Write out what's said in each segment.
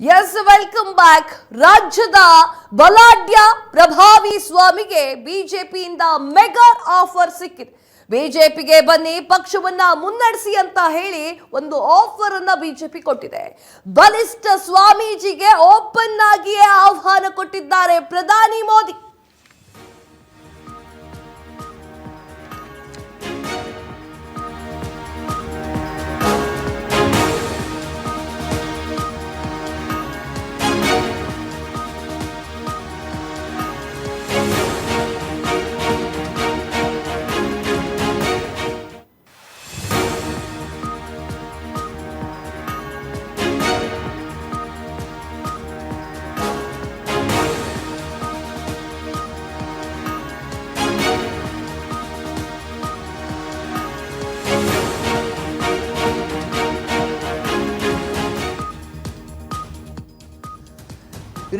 S welcome back. ರಾಜ್ಯದ ಬಲಾಢ್ಯ ಪ್ರಭಾವಿ ಸ್ವಾಮಿಗೆ ಬಿಜೆಪಿಯಿಂದ ಮೆಗಾ ಆಫರ್ ಸಿಕ್ಕಿದೆ. ಬಿಜೆಪಿಗೆ ಬನ್ನಿ, ಪಕ್ಷವನ್ನ ಮುನ್ನಡೆಸಿ ಅಂತ ಹೇಳಿ ಒಂದು ಆಫರ್ ಅನ್ನ ಬಿಜೆಪಿ ಕೊಟ್ಟಿದೆ. ಬಲಿಷ್ಠ ಸ್ವಾಮೀಜಿಗೆ ಓಪನ್ ಆಗಿಯೇ ಆಹ್ವಾನ ಕೊಟ್ಟಿದ್ದಾರೆ ಪ್ರಧಾನಿ ಮೋದಿ.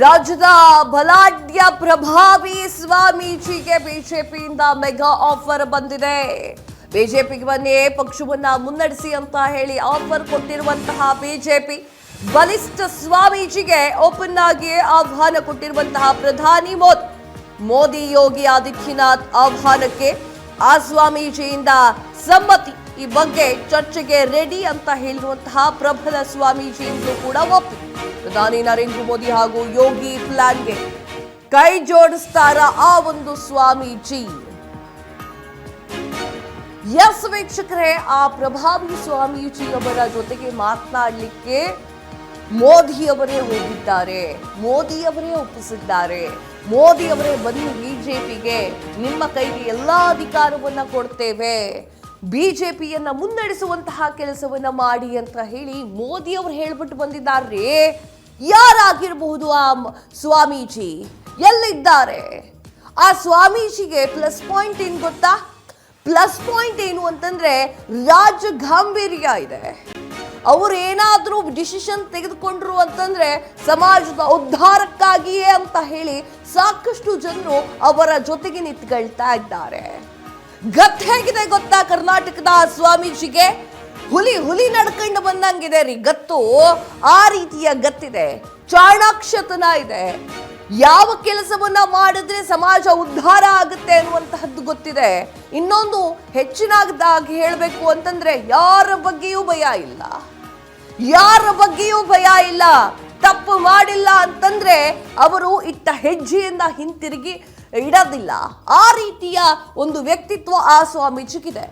ರಾಜ್ಯದ ಬಲಾಢ್ಯ ಪ್ರಭಾವಿ ಸ್ವಾಮೀಜಿಗೆ ಬಿಜೆಪಿಯಿಂದ ಮೆಗಾ ಆಫರ್ ಬಂದಿದೆ. ಬಿಜೆಪಿಗೆ ಬನ್ನಿ, ಪಕ್ಷವನ್ನ ಮುನ್ನಡೆಸಿ ಅಂತ ಹೇಳಿ ಆಫರ್ ಕೊಟ್ಟಿರುವಂತಹ ಬಿಜೆಪಿ ಬಲಿಷ್ಠ ಸ್ವಾಮೀಜಿಗೆ ಓಪನ್ ಆಗಿ ಆಹ್ವಾನ ಕೊಟ್ಟಿರುವಂತಹ ಪ್ರಧಾನಿ ಮೋದಿ ಯೋಗಿ ಆದಿತ್ಯನಾಥ್ ಆಹ್ವಾನಕ್ಕೆ ಆ ಸ್ವಾಮೀಜಿಯಿಂದ ಸಮ್ಮತಿ. ಈ ಬಗ್ಗೆ ಚರ್ಚೆಗೆ ರೆಡಿ ಅಂತ ಹೇಳಿರುವಂತಹ ಪ್ರಬಲ ಸ್ವಾಮೀಜಿಯಿಂದಲೂ ಕೂಡ ಒಪ್ಪಿ ಪ್ರಧಾನಿ ನರೇಂದ್ರ ಮೋದಿ ಹಾಗೂ ಯೋಗಿ ಪ್ಲಾನ್ಗೆ ಕೈ ಜೋಡಿಸ್ತಾರ ಆ ಒಂದು ಸ್ವಾಮೀಜಿ. ಎಸ್ ವೀಕ್ಷಕರೇ, ಆ ಪ್ರಭಾವಿ ಸ್ವಾಮೀಜಿಯವರ ಜೊತೆಗೆ ಮಾತನಾಡಲಿಕ್ಕೆ ಮೋದಿಯವರೇ ಹೋಗಿದ್ದಾರೆ, ಮೋದಿಯವರೇ ಒಪ್ಪಿಸಿದ್ದಾರೆ. ಮೋದಿಯವರೇ ಬನ್ನಿ ಬಿಜೆಪಿಗೆ, ನಿಮ್ಮ ಕೈಗೆ ಎಲ್ಲಾ ಅಧಿಕಾರವನ್ನ ಕೊಡ್ತೇವೆ, ಬಿಜೆಪಿಯನ್ನ ಮುನ್ನಡೆಸುವಂತಹ ಕೆಲಸವನ್ನ ಮಾಡಿ ಅಂತ ಹೇಳಿ ಮೋದಿಯವರು ಹೇಳ್ಬಿಟ್ಟು ಬಂದಿದ್ದಾರೆ. ಯಾರಾಗಿರಬಹುದು ಆ ಸ್ವಾಮೀಜಿ, ಎಲ್ಲಿದ್ದಾರೆ? ಆ ಸ್ವಾಮೀಜಿಗೆ ಪ್ಲಸ್ ಪಾಯಿಂಟ್ ಏನ್ ಗೊತ್ತಾ? ಪ್ಲಸ್ ಪಾಯಿಂಟ್ ಏನು ಅಂತಂದ್ರೆ ರಾಜ್ಯ ಗಾಂಭೀರ್ಯ ಇದೆ. ಅವರು ಏನಾದ್ರೂ ಡಿಸಿಷನ್ ತೆಗೆದುಕೊಂಡ್ರು ಅಂತಂದ್ರೆ ಸಮಾಜದ ಉದ್ಧಾರಕ್ಕಾಗಿಯೇ ಅಂತ ಹೇಳಿ ಸಾಕಷ್ಟು ಜನರು ಅವರ ಜೊತೆಗೆ ನಿಂತ್ಕೊಳ್ತಾ ಇದ್ದಾರೆ. ಗತ್ ಹೇಗಿದೆ ಗೊತ್ತಾ? ಕರ್ನಾಟಕದ ಸ್ವಾಮೀಜಿಗೆ ಹುಲಿ ನಡ್ಕೊಂಡು ಬಂದಂಗಿದೆ ರೀ ಗತ್ತು. ಆ ರೀತಿಯ ಗತ್ತಿದೆ, ಚಾಣಾಕ್ಷತನ ಇದೆ. ಯಾವ ಕೆಲಸವನ್ನ ಮಾಡಿದ್ರೆ ಸಮಾಜ ಉದ್ಧಾರ ಆಗುತ್ತೆ ಅನ್ನುವಂತಹದ್ದು ಗೊತ್ತಿದೆ. ಇನ್ನೊಂದು ಹೆಚ್ಚಿನದಾಗಿ ಹೇಳಬೇಕು ಅಂತಂದ್ರೆ ಯಾರ ಬಗ್ಗೆಯೂ ಭಯ ಇಲ್ಲ. ತಪ್ಪು ಮಾಡಿಲ್ಲ ಅಂತಂದ್ರೆ ಅವರು ಇಟ್ಟ ಹೆಜ್ಜೆಯಿಂದ ಹಿಂತಿರುಗಿ ಇಡೋದಿಲ್ಲ. ಆ ರೀತಿಯ ಒಂದು ವ್ಯಕ್ತಿತ್ವ ಆ ಸ್ವಾಮೀಜಿಗಿದೆ.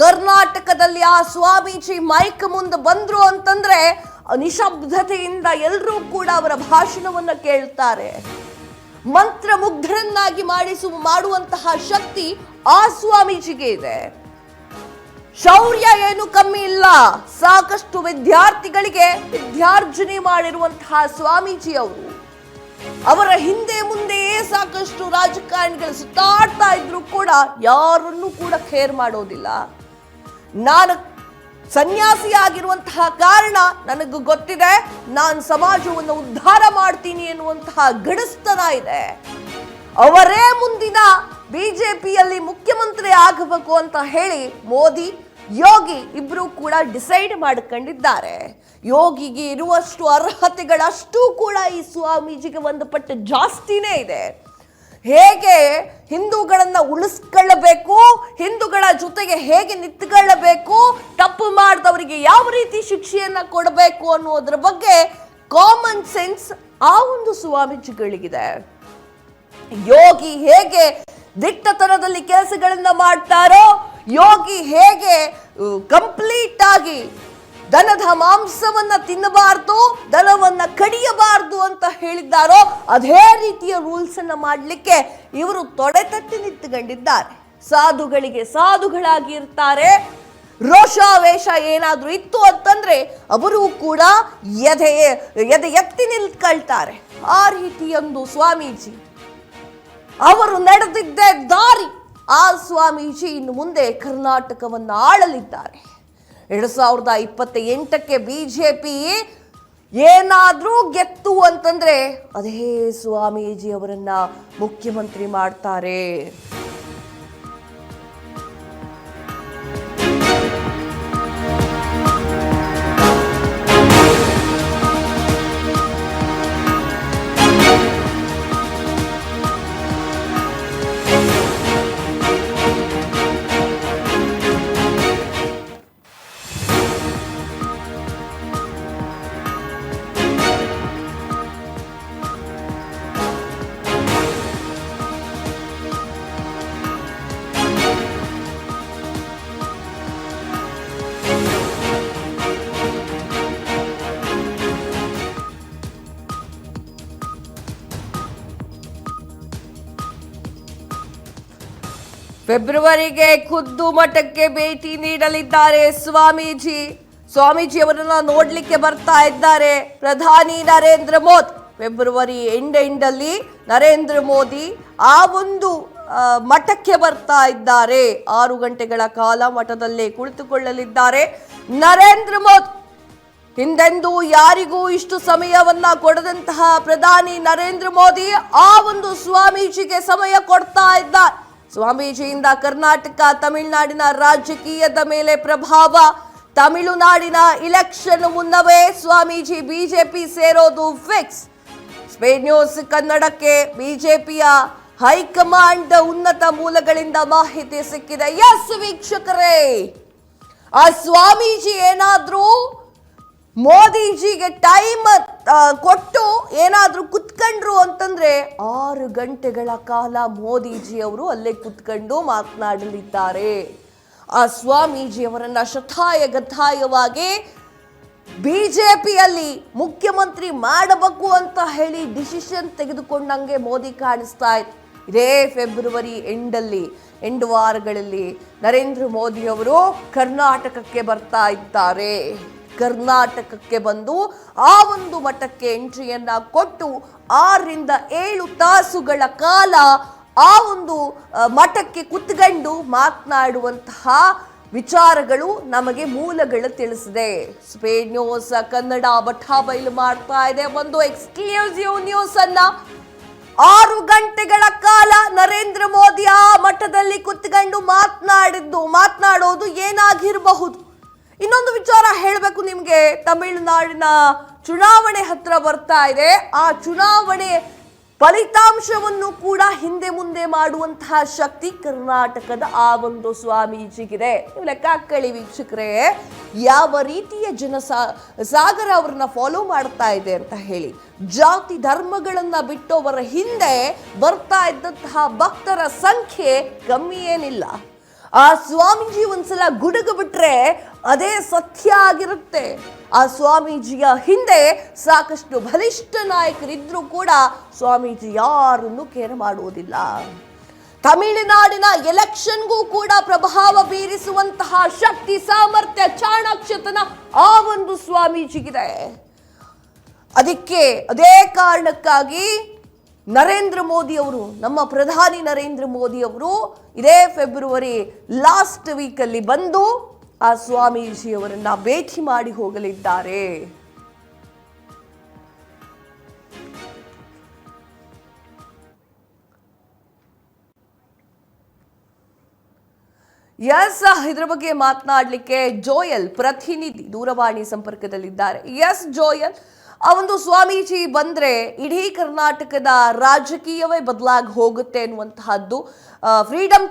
ಕರ್ನಾಟಕದಲ್ಲಿ ಆ ಸ್ವಾಮೀಜಿ ಮೈಕ್ ಮುಂದೆ ಬಂದ್ರು ಅಂತಂದ್ರೆ ನಿಶಬ್ದತೆಯಿಂದ ಎಲ್ಲರೂ ಕೂಡ ಅವರ ಭಾಷಣವನ್ನ ಕೇಳ್ತಾರೆ. ಮಂತ್ರಮುಗ್ಧರನ್ನಾಗಿ ಮಾಡುವಂತಹ ಶಕ್ತಿ ಆ ಸ್ವಾಮೀಜಿಗೆ ಇದೆ. ಶೌರ್ಯ ಏನು ಕಮ್ಮಿ ಇಲ್ಲ. ಸಾಕಷ್ಟು ವಿದ್ಯಾರ್ಥಿಗಳಿಗೆ ವಿದ್ಯಾರ್ಜನೆ ಮಾಡಿರುವಂತಹ ಸ್ವಾಮೀಜಿ ಅವರು. ಅವರ ಹಿಂದೆ ಮುಂದೆಯೇ ಸಾಕಷ್ಟು ರಾಜಕಾರಣಿಗಳು ಸುತ್ತಾಡ್ತಾ ಇದ್ರು ಕೂಡ ಯಾರನ್ನೂ ಕೂಡ ಕೇರ್ ಮಾಡೋದಿಲ್ಲ. ನಾನು ಸನ್ಯಾಸಿ ಆಗಿರುವಂತಹ ಕಾರಣ ನನಗೆ ಗೊತ್ತಿದೆ, ನಾನು ಸಮಾಜವನ್ನು ಉದ್ಧಾರ ಮಾಡ್ತೀನಿ ಎನ್ನುವಂತಹ ಗಡಸ್ತನ ಇದೆ. ಅವರೇ ಮುಂದಿನ ಬಿಜೆಪಿಯಲ್ಲಿ ಮುಖ್ಯಮಂತ್ರಿ ಆಗಬೇಕು ಅಂತ ಹೇಳಿ ಮೋದಿ ಯೋಗಿ ಇಬ್ರು ಕೂಡ ಡಿಸೈಡ್ ಮಾಡಿಕೊಂಡಿದ್ದಾರೆ. ಯೋಗಿಗೆ ಇರುವಷ್ಟು ಅರ್ಹತೆಗಳಷ್ಟು ಕೂಡ ಈ ಸ್ವಾಮೀಜಿಗೆ ಒಂದು ಪಟ್ಟು ಜಾಸ್ತಿನೇ ಇದೆ. ಹೇಗೆ ಹಿಂದೂಗಳನ್ನ ಉಳಿಸ್ಕೊಳ್ಳಬೇಕು, ಹಿಂದೂಗಳ ಜೊತೆಗೆ ಹೇಗೆ ನಿಂತ್ಕೊಳ್ಳಬೇಕು, ತಪ್ಪು ಮಾಡಿದವರಿಗೆ ಯಾವ ರೀತಿ ಶಿಕ್ಷೆಯನ್ನ ಕೊಡಬೇಕು ಅನ್ನೋದ್ರ ಬಗ್ಗೆ ಕಾಮನ್ ಸೆನ್ಸ್ ಆ ಒಂದು ಸ್ವಾಮೀಜಿಗಳಿಗಿದೆ. ಯೋಗಿ ಹೇಗೆ ದಿಟ್ಟತನದಲ್ಲಿ ಕೆಲಸಗಳನ್ನ ಮಾಡ್ತಾರೋ, ಯೋಗಿ ಹೇಗೆ ಕಂಪ್ಲೀಟ್ ಆಗಿ ದನದ ಮಾಂಸವನ್ನ ತಿನ್ನಬಾರ್ದು, ದನವನ್ನ ಕಡಿಯಬಾರ್ದು ಅಂತ ಹೇಳಿದ್ದಾರೋ ಅದೇ ರೀತಿಯ ರೂಲ್ಸ್ ಅನ್ನ ಮಾಡಲಿಕ್ಕೆ ಇವರು ತೊಡೆತಟ್ಟಿ ನಿಂತುಕೊಂಡಿದ್ದಾರೆ. ಸಾಧುಗಳಿಗೆ ಸಾಧುಗಳಾಗಿ ಇರ್ತಾರೆ. ರೋಷಾವೇಶ ಏನಾದ್ರೂ ಇತ್ತು ಅಂತಂದ್ರೆ ಅವರು ಕೂಡ ಎದೆ ಎತ್ತಿ ನಿಲ್ಕೊಳ್ತಾರೆ. ಆ ರೀತಿಯೊಂದು ಸ್ವಾಮೀಜಿ ಅವರು ನಡೆದಿದ್ದೇ ದಾರಿ. ಆ ಸ್ವಾಮೀಜಿ ಇನ್ನು ಮುಂದೆ ಕರ್ನಾಟಕವನ್ನ ಆಳಲಿದ್ದಾರೆ. 2028ಕ್ಕೆ ಬಿಜೆಪಿ ಏನಾದ್ರೂ ಗೆತ್ತು ಅಂತಂದ್ರೆ ಅದೇ ಸ್ವಾಮೀಜಿ ಅವರನ್ನ ಮುಖ್ಯಮಂತ್ರಿ ಮಾಡ್ತಾರೆ. ಫೆಬ್ರವರಿಗೆ ಖುದ್ದು ಮಠಕ್ಕೆ ಭೇಟಿ ನೀಡಲಿದ್ದಾರೆ ಸ್ವಾಮೀಜಿ. ಸ್ವಾಮೀಜಿಯವರನ್ನ ನೋಡ್ಲಿಕ್ಕೆ ಬರ್ತಾ ಇದ್ದಾರೆ ಪ್ರಧಾನಿ ನರೇಂದ್ರ ಮೋದಿ. ಫೆಬ್ರವರಿ ಎಂಡಲ್ಲಿ ನರೇಂದ್ರ ಮೋದಿ ಆ ಒಂದು ಮಠಕ್ಕೆ ಬರ್ತಾ ಇದ್ದಾರೆ. 6 ಗಂಟೆಗಳ ಕಾಲ ಮಠದಲ್ಲೇ ಕುಳಿತುಕೊಳ್ಳಲಿದ್ದಾರೆ ನರೇಂದ್ರ ಮೋದಿ. ಹಿಂದೆಂದೂ ಯಾರಿಗೂ ಇಷ್ಟು ಸಮಯವನ್ನ ಕೊಡದಂತಹ ಪ್ರಧಾನಿ ನರೇಂದ್ರ ಮೋದಿ ಆ ಒಂದು ಸ್ವಾಮೀಜಿಗೆ ಸಮಯ ಕೊಡ್ತಾ ಇದ್ದಾರೆ. ಸ್ವಾಮೀಜಿಯಿಂದ ಕರ್ನಾಟಕ ತಮಿಳುನಾಡಿನ ರಾಜಕೀಯದ ಮೇಲೆ ಪ್ರಭಾವ. ತಮಿಳುನಾಡಿನ ಇಲೆಕ್ಷನ್ ಮುನ್ನವೇ ಸ್ವಾಮೀಜಿ ಬಿಜೆಪಿ ಸೇರೋದು ಫಿಕ್ಸ್. ಸ್ಪೇನ್ ನ್ಯೂಸ್ ಕನ್ನಡಕ್ಕೆ ಬಿಜೆಪಿಯ ಹೈಕಮಾಂಡ್ ಉನ್ನತ ಮೂಲಗಳಿಂದ ಮಾಹಿತಿ ಸಿಕ್ಕಿದೆ. ಎಸ್ ವೀಕ್ಷಕರೇ, ಆ ಸ್ವಾಮೀಜಿ ಏನಾದ್ರೂ ಮೋದಿಜಿಗೆ ಟೈಮ್ ಕೊಟ್ಟು ಏನಾದ್ರೂ ಕುತ್ಕೊಂಡ್ರು ಅಂತಂದ್ರೆ 6 ಗಂಟೆಗಳ ಕಾಲ ಮೋದಿಜಿ ಅವರು ಅಲ್ಲೇ ಕುತ್ಕೊಂಡು ಮಾತನಾಡಲಿದ್ದಾರೆ. ಆ ಸ್ವಾಮೀಜಿಯವರನ್ನ ಶತಾಯಗತಾಯವಾಗಿ ಬಿಜೆಪಿಯಲ್ಲಿ ಮುಖ್ಯಮಂತ್ರಿ ಮಾಡಬೇಕು ಅಂತ ಹೇಳಿ ಡಿಸಿಷನ್ ತೆಗೆದುಕೊಂಡಂಗೆ ಮೋದಿ ಕಾಣಿಸ್ತಾ ಇತ್ತು. ಇದೇ ಫೆಬ್ರವರಿ ಎಂಡ್ ವಾರಗಳಲ್ಲಿ ನರೇಂದ್ರ ಮೋದಿ ಅವರು ಕರ್ನಾಟಕಕ್ಕೆ ಬರ್ತಾ ಇದ್ದಾರೆ. ಕರ್ನಾಟಕಕ್ಕೆ ಬಂದು ಆ ಒಂದು ಮಠಕ್ಕೆ ಎಂಟ್ರಿಯನ್ನ ಕೊಟ್ಟು 6 ರಿಂದ 7 ತಾಸುಗಳ ಕಾಲ ಆ ಒಂದು ಮಠಕ್ಕೆ ಕುತ್ಕೊಂಡು ಮಾತನಾಡುವಂತಹ ವಿಚಾರಗಳು ನಮಗೆ ಮೂಲಗಳು ತಿಳಿಸಿದೆ. ಸ್ಪೇನ್ ನ್ಯೂಸ್ ಕನ್ನಡ ಬಟಾಬೈಲು ಮಾಡ್ತಾ ಇದೆ ಒಂದು ಎಕ್ಸ್ಕ್ಲೂಸಿವ್ ನ್ಯೂಸ್ ಅನ್ನ. 6 ಗಂಟೆಗಳ ಕಾಲ ನರೇಂದ್ರ ಮೋದಿ ಆ ಮಠದಲ್ಲಿ ಕುತ್ಕೊಂಡು ಮಾತನಾಡೋದು ಏನಾಗಿರಬಹುದು? ಇನ್ನೊಂದು ವಿಚಾರ ಹೇಳಬೇಕು ನಿಮಗೆ. ತಮಿಳುನಾಡಿನ ಚುನಾವಣೆ ಹತ್ರ ಬರ್ತಾ ಇದೆ. ಆ ಚುನಾವಣೆ ಫಲಿತಾಂಶವನ್ನು ಕೂಡ ಹಿಂದೆ ಮುಂದೆ ಮಾಡುವಂತಹ ಶಕ್ತಿ ಕರ್ನಾಟಕದ ಆ ಒಂದು ಸ್ವಾಮೀಜಿಗಿದೆ. ನೀವು ಲೆಕ್ಕ ಹಾಕೊಳ್ಳಿ ವೀಕ್ಷಕರೇ, ಯಾವ ರೀತಿಯ ಸಾಗರ ಅವ್ರನ್ನ ಫಾಲೋ ಮಾಡ್ತಾ ಇದೆ ಅಂತ ಹೇಳಿ. ಜಾತಿ ಧರ್ಮಗಳನ್ನ ಬಿಟ್ಟವರ ಹಿಂದೆ ಬರ್ತಾ ಇದ್ದಂತಹ ಭಕ್ತರ ಸಂಖ್ಯೆ ಕಮ್ಮಿ ಏನಿಲ್ಲ. ಆ ಸ್ವಾಮೀಜಿ ಒಂದ್ಸಲ ಗುಡುಗು ಬಿಟ್ರೆ ಅದೇ ಸತ್ಯ ಆಗಿರುತ್ತೆ. ಆ ಸ್ವಾಮೀಜಿಯ ಹಿಂದೆ ಸಾಕಷ್ಟು ಬಲಿಷ್ಠ ನಾಯಕರಿದ್ರೂ ಕೂಡ ಸ್ವಾಮೀಜಿ ಯಾರನ್ನು ಕೇರ್ ಮಾಡುವುದಿಲ್ಲ. ತಮಿಳುನಾಡಿನ ಎಲೆಕ್ಷನ್ಗೂ ಕೂಡ ಪ್ರಭಾವ ಬೀರಿಸುವಂತಹ ಶಕ್ತಿ, ಸಾಮರ್ಥ್ಯ, ಚಾಣಾಕ್ಷತನ ಆ ಒಂದು ಸ್ವಾಮೀಜಿಗಿದೆ. ಅದೇ ಕಾರಣಕ್ಕಾಗಿ ನರೇಂದ್ರ ಮೋದಿ ಅವರು, ನಮ್ಮ ಪ್ರಧಾನಿ ನರೇಂದ್ರ ಮೋದಿ ಅವರು ಇದೇ ಫೆಬ್ರವರಿ ಲಾಸ್ಟ್ ವೀಕಲ್ಲಿ ಬಂದು ಆ ಸ್ವಾಮೀಜಿಯವರನ್ನ ಭೇಟಿ ಮಾಡಿ ಹೋಗಲಿದ್ದಾರೆ. ಎಸ್, ಇದ್ರ ಬಗ್ಗೆ ಮಾತನಾಡಲಿಕ್ಕೆ ಜೋಯಲ್ ಪ್ರತಿನಿಧಿ ದೂರವಾಣಿ ಸಂಪರ್ಕದಲ್ಲಿದ್ದಾರೆ. ಎಸ್ ಜೋಯಲ್, ಆ ಒಂದು ಸ್ವಾಮೀಜಿ ಬಂದ್ರೆ ಇಡೀ ಕರ್ನಾಟಕದ ರಾಜಕೀಯವೇ ಬದಲಾಗಿ ಹೋಗುತ್ತೆ ಅನ್ನುವಂತಹದ್ದು ಫ್ರೀಡಮ್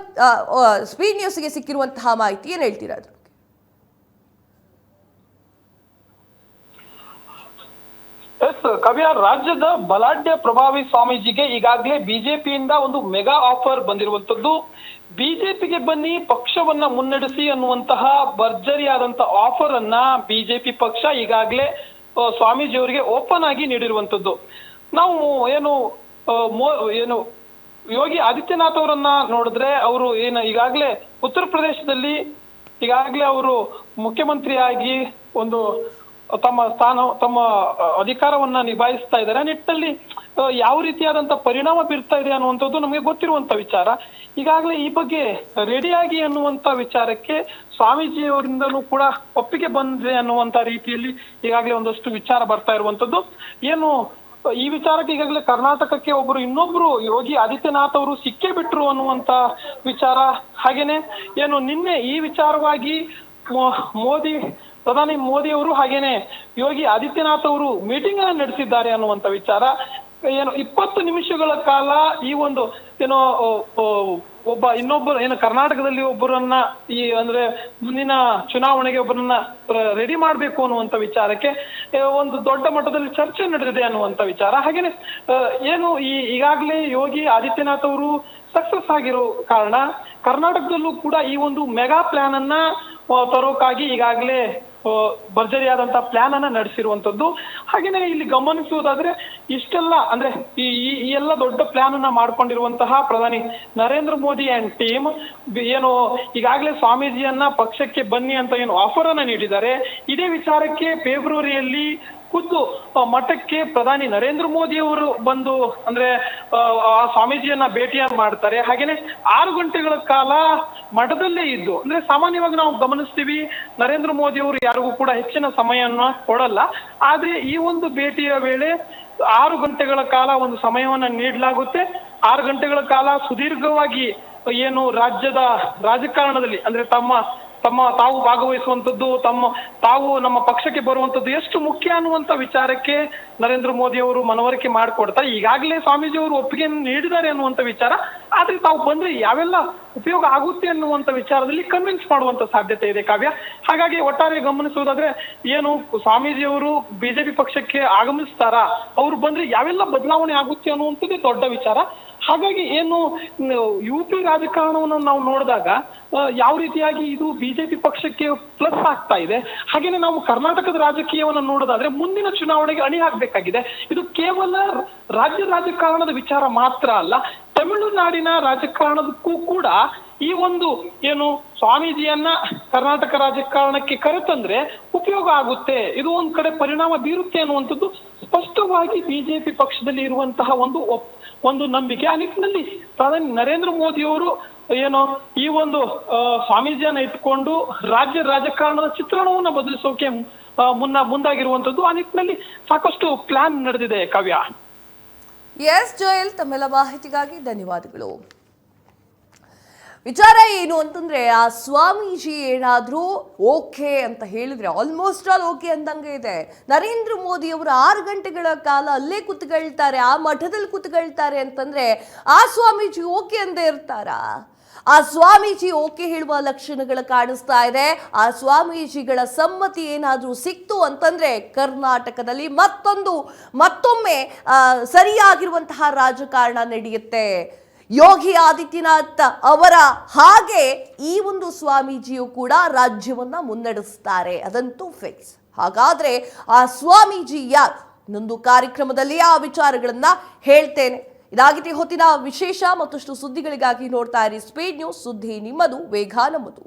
ಸ್ಪೀಡ್ ನ್ಯೂಸ್ಗೆ ಸಿಕ್ಕಿರುವಂತಹ ಮಾಹಿತಿ. ಏನ್ ಹೇಳ್ತೀರಾ ಅದ್ರ ಬಗ್ಗೆ? ಎಸ್ ಕವ್ಯ, ರಾಜ್ಯದ ಬಲಾಢ್ಯ ಪ್ರಭಾವಿ ಸ್ವಾಮೀಜಿಗೆ ಈಗಾಗಲೇ ಬಿಜೆಪಿಯಿಂದ ಒಂದು ಮೆಗಾ ಆಫರ್ ಬಂದಿರುವಂತದ್ದು. ಬಿಜೆಪಿಗೆ ಬನ್ನಿ, ಪಕ್ಷವನ್ನ ಮುನ್ನಡೆಸಿ ಅನ್ನುವಂತಹ ಭರ್ಜರಿಯಾದಂತ ಆಫರ್ ಅನ್ನ ಬಿಜೆಪಿ ಪಕ್ಷ ಈಗಾಗಲೇ ಸ್ವಾಮೀಜಿ ಅವರಿಗೆ ಓಪನ್ ಆಗಿ ನೀಡಿರುವಂತದ್ದು. ನಾವು ಏನು ಯೋಗಿ ಆದಿತ್ಯನಾಥ್ ಅವರನ್ನ ನೋಡಿದ್ರೆ, ಅವರು ಈಗಾಗಲೇ ಉತ್ತರ ಪ್ರದೇಶದಲ್ಲಿ ಈಗಾಗಲೇ ಅವರು ಮುಖ್ಯಮಂತ್ರಿಯಾಗಿ ಒಂದು ತಮ್ಮ ಅಧಿಕಾರವನ್ನ ನಿಭಾಯಿಸ್ತಾ ಇದ್ದಾರೆ. ಆ ನಿಟ್ಟಿನಲ್ಲಿ ಯಾವ ರೀತಿಯಾದಂತ ಪರಿಣಾಮ ಬೀರ್ತಾ ಇದೆ ಅನ್ನುವಂಥದ್ದು ನಮಗೆ ಗೊತ್ತಿರುವಂತ ವಿಚಾರ. ಈಗಾಗಲೇ ಈ ಬಗ್ಗೆ ರೆಡಿಯಾಗಿ ಅನ್ನುವಂತ ವಿಚಾರಕ್ಕೆ ಸ್ವಾಮೀಜಿಯವರಿಂದಲೂ ಕೂಡ ಒಪ್ಪಿಗೆ ಬಂದಿದೆ ಅನ್ನುವಂತ ರೀತಿಯಲ್ಲಿ ಈಗಾಗಲೇ ಒಂದಷ್ಟು ವಿಚಾರ ಬರ್ತಾ ಇರುವಂತದ್ದು. ಈ ವಿಚಾರಕ್ಕೆ ಈಗಾಗಲೇ ಕರ್ನಾಟಕಕ್ಕೆ ಇನ್ನೊಬ್ರು ಯೋಗಿ ಆದಿತ್ಯನಾಥ್ ಅವರು ಸಿಕ್ಕೇ ಬಿಟ್ರು ಅನ್ನುವಂತ ವಿಚಾರ. ಹಾಗೇನೆ ನಿನ್ನೆ ಈ ವಿಚಾರವಾಗಿ ಪ್ರಧಾನಿ ಮೋದಿ ಅವರು ಹಾಗೇನೆ ಯೋಗಿ ಆದಿತ್ಯನಾಥ್ ಅವರು ಮೀಟಿಂಗ್ ಅನ್ನು ನಡೆಸಿದ್ದಾರೆ ಅನ್ನುವಂತ ವಿಚಾರ. 20 ನಿಮಿಷಗಳ ಕಾಲ ಈ ಒಂದು ಇನ್ನೊಬ್ಬರು ಕರ್ನಾಟಕದಲ್ಲಿ ಒಬ್ಬರನ್ನ ಮುಂದಿನ ಚುನಾವಣೆಗೆ ಒಬ್ಬರನ್ನ ರೆಡಿ ಮಾಡ್ಬೇಕು ಅನ್ನುವಂತ ವಿಚಾರಕ್ಕೆ ಒಂದು ದೊಡ್ಡ ಮಟ್ಟದಲ್ಲಿ ಚರ್ಚೆ ನಡೆದಿದೆ ಅನ್ನುವಂತ ವಿಚಾರ. ಹಾಗೇನೆ ಈಗಾಗಲೇ ಯೋಗಿ ಆದಿತ್ಯನಾಥ್ ಅವರು ಸಕ್ಸಸ್ ಆಗಿರೋ ಕಾರಣ ಕರ್ನಾಟಕದಲ್ಲೂ ಕೂಡ ಈ ಒಂದು ಮೆಗಾ ಪ್ಲಾನ್ ಅನ್ನ ತರೋಕ್ಕಾಗಿ ಈಗಾಗಲೇ ಭರ್ಜರಿಯಾದಂತಹ ಪ್ಲಾನ್ ಅನ್ನ ನಡೆಸಿರುವಂತದ್ದು. ಹಾಗೇನೆ ಇಲ್ಲಿ ಗಮನಿಸುವುದಾದ್ರೆ ಇಷ್ಟೆಲ್ಲ ಅಂದ್ರೆ ಈ ಎಲ್ಲ ದೊಡ್ಡ ಪ್ಲಾನ್ ಅನ್ನ ಮಾಡ್ಕೊಂಡಿರುವಂತಹ ಪ್ರಧಾನಿ ನರೇಂದ್ರ ಮೋದಿ ಅಂಡ್ ಟೀಮ್ ಏನು ಈಗಾಗಲೇ ಸ್ವಾಮೀಜಿಯನ್ನ ಪಕ್ಷಕ್ಕೆ ಬನ್ನಿ ಅಂತ ಏನು ಆಫರ್ ಅನ್ನ ನೀಡಿದ್ದಾರೆ. ಇದೇ ವಿಚಾರಕ್ಕೆ ಫೆಬ್ರವರಿಯಲ್ಲಿ ಖುದ್ದು ಮಠಕ್ಕೆ ಪ್ರಧಾನಿ ನರೇಂದ್ರ ಮೋದಿ ಅವರು ಬಂದು ಅಂದ್ರೆ ಆ ಸ್ವಾಮೀಜಿಯನ್ನ ಭೇಟಿಯನ್ನ ಮಾಡ್ತಾರೆ. ಹಾಗೇನೆ 6 ಗಂಟೆಗಳ ಕಾಲ ಮಠದಲ್ಲೇ ಇದ್ದು, ಅಂದ್ರೆ ಸಾಮಾನ್ಯವಾಗಿ ನಾವು ಗಮನಿಸ್ತೀವಿ ನರೇಂದ್ರ ಮೋದಿ ಅವರು ಯಾರಿಗೂ ಕೂಡ ಹೆಚ್ಚಿನ ಸಮಯವನ್ನ ಕೊಡಲ್ಲ. ಆದ್ರೆ ಈ ಒಂದು ಭೇಟಿಯ ವೇಳೆ 6 ಗಂಟೆಗಳ ಕಾಲ ಒಂದು ಸಮಯವನ್ನ ನೀಡಲಾಗುತ್ತೆ. 6 ಗಂಟೆಗಳ ಕಾಲ ಸುದೀರ್ಘವಾಗಿ ಏನು ರಾಜ್ಯದ ರಾಜಕಾರಣದಲ್ಲಿ ಅಂದ್ರೆ ತಾವು ಭಾಗವಹಿಸುವಂತದ್ದು, ತಾವು ನಮ್ಮ ಪಕ್ಷಕ್ಕೆ ಬರುವಂತದ್ದು ಎಷ್ಟು ಮುಖ್ಯ ಅನ್ನುವಂತ ವಿಚಾರಕ್ಕೆ ನರೇಂದ್ರ ಮೋದಿ ಅವರು ಮನವರಿಕೆ ಮಾಡಿಕೊಡ್ತಾರೆ. ಈಗಾಗಲೇ ಸ್ವಾಮೀಜಿ ಅವರು ಒಪ್ಪಿಗೆ ನೀಡಿದ್ದಾರೆ ಅನ್ನುವಂತ ವಿಚಾರ, ಆದ್ರೆ ತಾವು ಬಂದ್ರೆ ಯಾವೆಲ್ಲ ಉಪಯೋಗ ಆಗುತ್ತೆ ಅನ್ನುವಂತ ವಿಚಾರದಲ್ಲಿ ಕನ್ವಿನ್ಸ್ ಮಾಡುವಂತ ಸಾಧ್ಯತೆ ಇದೆ ಕಾವ್ಯ. ಹಾಗಾಗಿ ಒಟ್ಟಾರೆ ಗಮನಿಸುವುದಾದ್ರೆ ಏನು ಸ್ವಾಮೀಜಿ ಅವರು ಬಿಜೆಪಿ ಪಕ್ಷಕ್ಕೆ ಆಗಮಿಸ್ತಾರಾ, ಅವ್ರು ಬಂದ್ರೆ ಯಾವೆಲ್ಲ ಬದಲಾವಣೆ ಆಗುತ್ತೆ ಅನ್ನುವಂಥದ್ದೇ ದೊಡ್ಡ ವಿಚಾರ. ಹಾಗಾಗಿ ಏನು UP ರಾಜಕಾರಣವನ್ನು ನಾವು ನೋಡಿದಾಗ ಯಾವ ರೀತಿಯಾಗಿ ಇದು ಬಿಜೆಪಿ ಪಕ್ಷಕ್ಕೆ ಪ್ಲಸ್ ಆಗ್ತಾ ಇದೆ. ಹಾಗೇನೆ ನಾವು ಕರ್ನಾಟಕದ ರಾಜಕೀಯವನ್ನು ನೋಡೋದಾದ್ರೆ ಮುಂದಿನ ಚುನಾವಣೆಗೆ ಅಣಿ ಹಾಕ್ಬೇಕಾಗಿದೆ. ಇದು ಕೇವಲ ರಾಜ್ಯ ರಾಜಕಾರಣದ ವಿಚಾರ ಮಾತ್ರ ಅಲ್ಲ, ತಮಿಳುನಾಡಿನ ರಾಜಕಾರಣಕ್ಕೂ ಕೂಡ ಈ ಒಂದು ಏನು ಸ್ವಾಮೀಜಿಯನ್ನ ಕರ್ನಾಟಕ ರಾಜಕಾರಣಕ್ಕೆ ಕರೆತಂದ್ರೆ ಉಪಯೋಗ ಆಗುತ್ತೆ, ಇದು ಒಂದ್ ಕಡೆ ಪರಿಣಾಮ ಬೀರುತ್ತೆ ಅನ್ನುವಂಥದ್ದು ಸ್ಪಷ್ಟವಾಗಿ ಬಿಜೆಪಿ ಪಕ್ಷದಲ್ಲಿ ಇರುವಂತಹ ಒಂದು ನಂಬಿಕೆ. ಆ ನಿಟ್ಟಿನಲ್ಲಿ ಪ್ರಧಾನಿ ನರೇಂದ್ರ ಮೋದಿ ಅವರು ಏನು ಈ ಒಂದು ಸ್ವಾಮೀಜಿಯನ್ನ ಇಟ್ಕೊಂಡು ರಾಜ್ಯ ರಾಜಕಾರಣದ ಚಿತ್ರಣವನ್ನ ಬದಲಿಸೋಕೆ ಮುಂದಾಗಿರುವಂತದ್ದು. ಆ ನಿಟ್ಟಿನಲ್ಲಿ ಸಾಕಷ್ಟು ಪ್ಲಾನ್ ನಡೆದಿದೆ ಕಾವ್ಯ. ಎಸ್ ಜೋಯಲ್, ತಮ್ಮೆಲ್ಲ ಮಾಹಿತಿಗಾಗಿ ಧನ್ಯವಾದಗಳು. ವಿಚಾರ ಏನು ಅಂತಂದ್ರೆ ಆ ಸ್ವಾಮೀಜಿ ಏನಾದ್ರೂ ಓಕೆ ಅಂತ ಹೇಳಿದ್ರೆ ಆಲ್ಮೋಸ್ಟ್ ಆಲ್ ಓಕೆ ಅಂದಂಗೆ ಇದೆ. ನರೇಂದ್ರ ಮೋದಿ ಅವರು 6 ಗಂಟೆಗಳ ಕಾಲ ಅಲ್ಲೇ ಕೂತ್ಕೊಳ್ತಾರೆ, ಆ ಮಠದಲ್ಲಿ ಕೂತ್ಕೊಳ್ತಾರೆ ಅಂತಂದ್ರೆ ಆ ಸ್ವಾಮೀಜಿ ಓಕೆ ಅಂದೇ ಇರ್ತಾರಾ? ಆ ಸ್ವಾಮೀಜಿ ಓಕೆ ಹೇಳುವ ಲಕ್ಷಣಗಳು ಕಾಣಿಸ್ತಾ ಇದೆ. ಆ ಸ್ವಾಮೀಜಿಗಳ ಸಮ್ಮತಿ ಏನಾದ್ರೂ ಸಿಕ್ತು ಅಂತಂದ್ರೆ ಕರ್ನಾಟಕದಲ್ಲಿ ಮತ್ತೊಮ್ಮೆ ಸರಿಯಾಗಿರುವಂತಹ ರಾಜಕಾರಣ ನಡೆಯುತ್ತೆ. ಯೋಗಿ ಆದಿತ್ಯನಾಥ್ ಅವರ ಹಾಗೆ ಈ ಒಂದು ಸ್ವಾಮೀಜಿಯು ಕೂಡ ರಾಜ್ಯವನ್ನ ಮುನ್ನಡೆಸ್ತಾರೆ, ಅದಂತೂ ಫಿಕ್ಸ್. ಹಾಗಾದ್ರೆ ಆ ಸ್ವಾಮೀಜಿ ಯಾರು? ಇನ್ನೊಂದು ಕಾರ್ಯಕ್ರಮದಲ್ಲಿ ಆ ವಿಚಾರಗಳನ್ನ ಹೇಳ್ತೇನೆ. ಇದಾಗಿದೆ ಹೊತ್ತಿನ ವಿಶೇಷ. ಮತ್ತಷ್ಟು ಸುದ್ದಿಗಳಿಗಾಗಿ ನೋಡ್ತಾ ಇರಿ ಸ್ಪೀಡ್ ನ್ಯೂಸ್. ಸುದ್ದಿ ನಿಮ್ಮದು, ವೇಗ ನಮ್ಮದು.